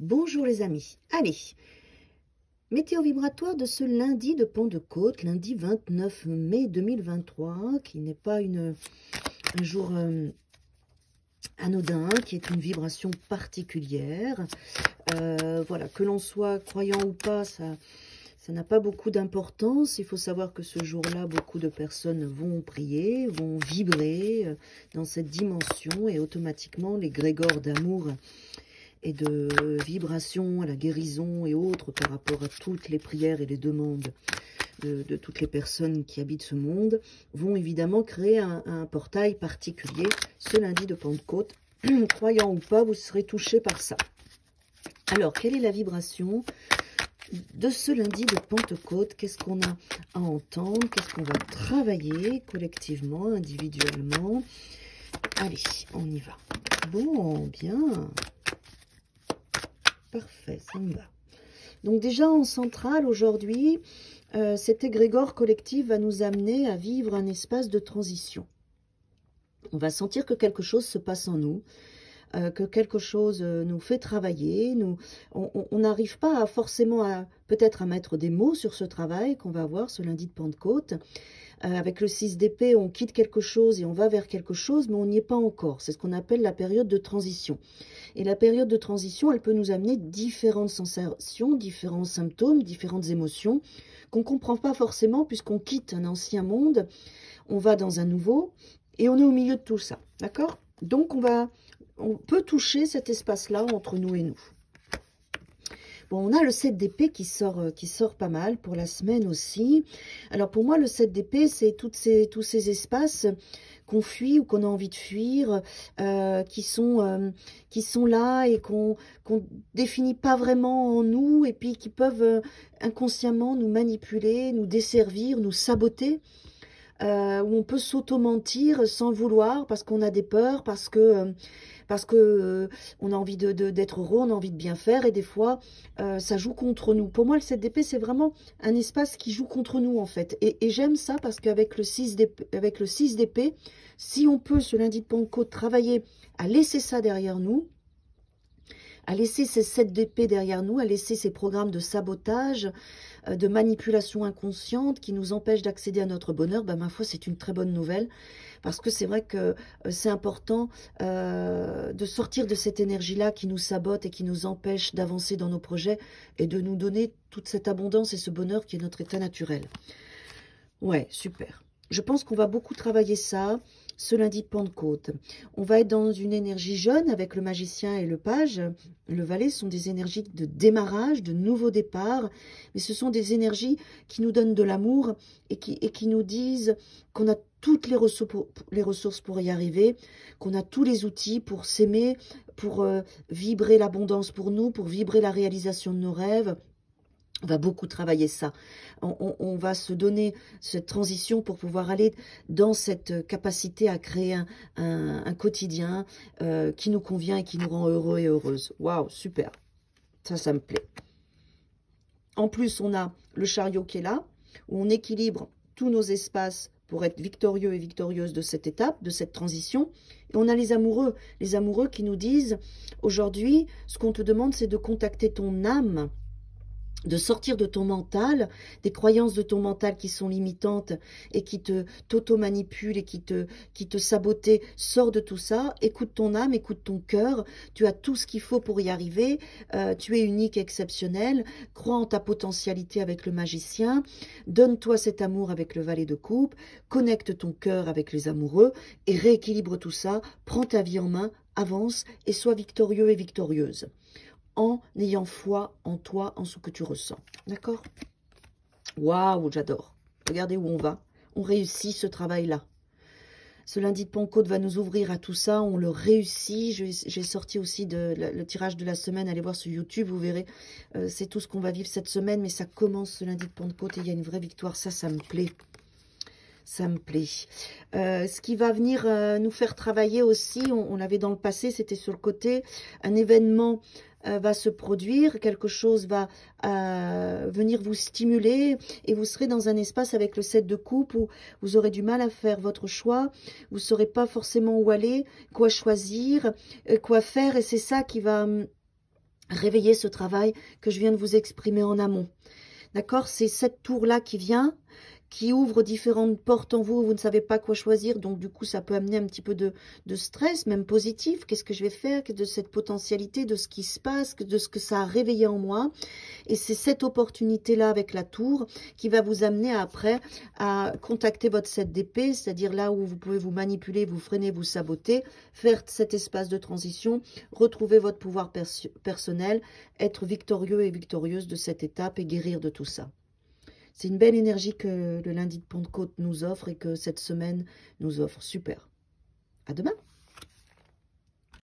Bonjour les amis. Allez, météo vibratoire de ce lundi de Pentecôte, lundi 29 mai 2023, qui n'est pas un jour anodin, qui est une vibration particulière. Voilà, que l'on soit croyant ou pas, ça n'a pas beaucoup d'importance. Il faut savoir que ce jour-là, beaucoup de personnes vont prier, vont vibrer dans cette dimension, et automatiquement les grégores d'amour et de vibration à la guérison et autres par rapport à toutes les prières et les demandes de toutes les personnes qui habitent ce monde, vont évidemment créer un portail particulier ce lundi de Pentecôte. Croyant ou pas, vous serez touchés par ça. Alors, quelle est la vibration de ce lundi de Pentecôte? Qu'est-ce qu'on a à entendre? Qu'est-ce qu'on va travailler collectivement, individuellement? Allez, on y va. Bon, bien. Parfait, ça me va. Donc déjà en centrale aujourd'hui, cet égrégore collectif va nous amener à vivre un espace de transition. On va sentir que quelque chose se passe en nous, que quelque chose nous fait travailler. On n'arrive pas forcément peut-être à mettre des mots sur ce travail qu'on va avoir ce lundi de Pentecôte. Avec le 6 d'épée, on quitte quelque chose et on va vers quelque chose, mais on n'y est pas encore. C'est ce qu'on appelle la période de transition. Et la période de transition, elle peut nous amener différentes sensations, différents symptômes, différentes émotions qu'on ne comprend pas forcément puisqu'on quitte un ancien monde, on va dans un nouveau et on est au milieu de tout ça. D'accord? Donc on peut toucher cet espace-là entre nous et nous. Bon, on a le 7 d'épée qui sort pas mal pour la semaine aussi. Alors pour moi, le 7 d'épée, c'est tous ces espaces qu'on fuit ou qu'on a envie de fuir, qui sont là et qu'on définit pas vraiment en nous, et puis qui peuvent inconsciemment nous manipuler, nous desservir, nous saboter. Où on peut s'auto-mentir sans vouloir, parce qu'on a des peurs, parce que on a envie d'être heureux, on a envie de bien faire, et des fois, ça joue contre nous. Pour moi, le 7 d'épée, c'est vraiment un espace qui joue contre nous, en fait. Et j'aime ça, parce qu'avec le 6 d'épée, si on peut, ce lundi de Pentecôte, travailler à laisser ça derrière nous, à laisser ces 7 d'épée derrière nous, à laisser ces programmes de sabotage, de manipulation inconsciente qui nous empêchent d'accéder à notre bonheur, ben, ma foi, c'est une très bonne nouvelle. Parce que c'est vrai que c'est important de sortir de cette énergie-là qui nous sabote et qui nous empêche d'avancer dans nos projets et de nous donner toute cette abondance et ce bonheur qui est notre état naturel. Ouais, super. Je pense qu'on va beaucoup travailler ça ce lundi de Pentecôte. On va être dans une énergie jeune avec le magicien et le page. Le valet sont des énergies de démarrage, de nouveau départ, mais ce sont des énergies qui nous donnent de l'amour et qui nous disent qu'on a toutes les ressources pour y arriver, qu'on a tous les outils pour s'aimer, pour vibrer l'abondance pour nous, pour vibrer la réalisation de nos rêves. On va beaucoup travailler ça. On va se donner cette transition pour pouvoir aller dans cette capacité à créer un quotidien qui nous convient et qui nous rend heureux et heureuses. Waouh, super. Ça me plaît. En plus, on a le chariot qui est là, où on équilibre tous nos espaces pour être victorieux et victorieuses de cette étape, de cette transition. Et on a les amoureux qui nous disent, aujourd'hui, ce qu'on te demande, c'est de contacter ton âme, de sortir de ton mental, des croyances de ton mental qui sont limitantes et qui t'auto-manipulent et qui te sabotent. Sors de tout ça, écoute ton âme, écoute ton cœur, tu as tout ce qu'il faut pour y arriver, tu es unique et exceptionnel, crois en ta potentialité avec le magicien, donne-toi cet amour avec le valet de coupe, connecte ton cœur avec les amoureux et rééquilibre tout ça, prends ta vie en main, avance et sois victorieux et victorieuse. En ayant foi en toi, en ce que tu ressens. D'accord? Waouh, j'adore. Regardez où on va. On réussit ce travail-là. Ce lundi de Pentecôte va nous ouvrir à tout ça. On le réussit. J'ai sorti aussi le tirage de la semaine. Allez voir sur YouTube, vous verrez. C'est tout ce qu'on va vivre cette semaine. Mais ça commence ce lundi de Pentecôte et il y a une vraie victoire. Ça me plaît. Ça me plaît. Ce qui va venir nous faire travailler aussi, on l'avait dans le passé, c'était sur le côté, un événement va se produire, quelque chose va venir vous stimuler et vous serez dans un espace avec le 7 de coupe où vous aurez du mal à faire votre choix, vous ne saurez pas forcément où aller, quoi choisir, quoi faire, et c'est ça qui va réveiller ce travail que je viens de vous exprimer en amont. D'accord? C'est cette tour-là qui vient, qui ouvre différentes portes en vous, vous ne savez pas quoi choisir, donc du coup ça peut amener un petit peu de stress, même positif. Qu'est-ce que je vais faire de cette potentialité, de ce qui se passe, de ce que ça a réveillé en moi? Et c'est cette opportunité-là avec la tour qui va vous amener après à contacter votre 7 d'épée, c'est-à-dire là où vous pouvez vous manipuler, vous freiner, vous saboter, faire cet espace de transition, retrouver votre pouvoir personnel, être victorieux et victorieuse de cette étape et guérir de tout ça. C'est une belle énergie que le lundi de Pentecôte nous offre et que cette semaine nous offre. Super. À demain.